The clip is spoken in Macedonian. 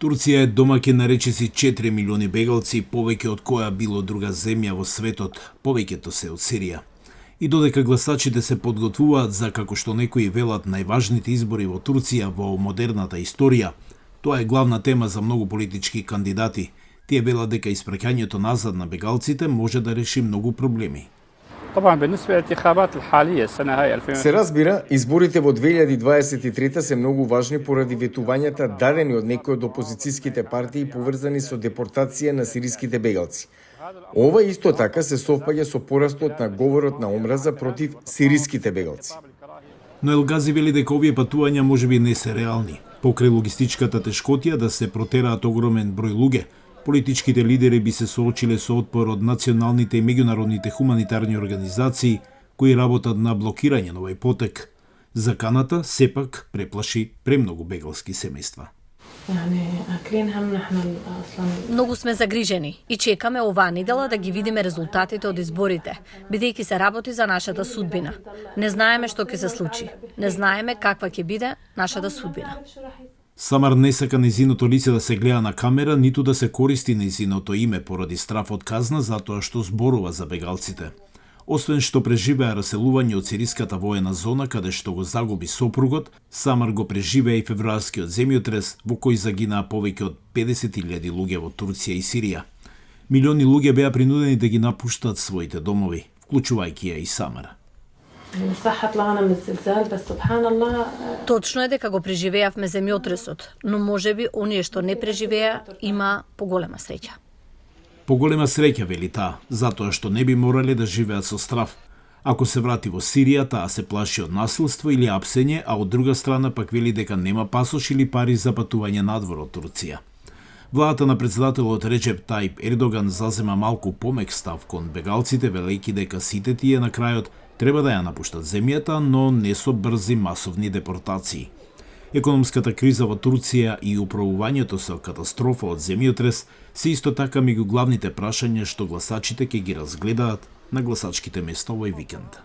Турција е домаќин на речиси 4 милиони бегалци, повеќе од која било друга земја во светот, повеќето се од Сирија. И додека гласачите се подготвуваат за, како што некои велат, најважните избори во Турција во модерната историја, тоа е главна тема за многу политички кандидати. Тие велат дека испраќањето назад на бегалците може да реши многу проблеми. Се разбира, изборите во 2023 се многу важни поради ветувањата дадени од некои од опозицијските партии поврзани со депортација на сириските бегалци. Ова исто така се совпаѓа со порастот на говорот на омраза против сириските бегалци. Но Елгази вели дека овие патувања можеби не се реални. Покрај логистичката тешкотија да се протераат огромен број луѓе, политичките лидери би се соочиле со отпор од националните и меѓународните хуманитарни организации кои работат на блокирање на овој потек. Заканата сепак преплаши премногу бегалски семејства. Многу сме загрижени и чекаме оваа недела да ги видиме резултатите од изборите, бидејќи се работи за нашата судбина. Не знаеме што ќе се случи. Не знаеме каква ќе биде нашата судбина. Самар не сака нејзиното лице да се гледа на камера, ниту да се користи нејзиното име поради страф од казна затоа што зборува за бегалците. Освен што преживеа раселување од сириската воена зона каде што го загуби сопругот, Самар го преживеа и февруарскиот земјотрес во кој загинаа повеќе од 50.000 луѓе во Турција и Сирија. Милиони луѓе беа принудени да ги напуштат своите домови, вклучувајќи ја и Самар. Точно е дека го преживеавме земјотресот, но можеби оние што не преживеа има поголема среќа. Поголема среќа, вели таа, затоа што не би морале да живеат со страф. Ако се врати во Сирија, таа се плаши од насилство или апсење, а од друга страна пак вели дека нема пасош или пари за патување надвор од Турција. Владата на председателот Реджеп Тајип Ердоган зазема малку помек став кон бегалците, велејќи дека сите тие на крајот треба да ја напуштат земјата, но не со брзи масовни депортации. Економската криза во Турција и управувањето со катастрофа од земјотрес се исто така меѓу главните прашања што гласачите ќе ги разгледаат на гласачките места овој викенд.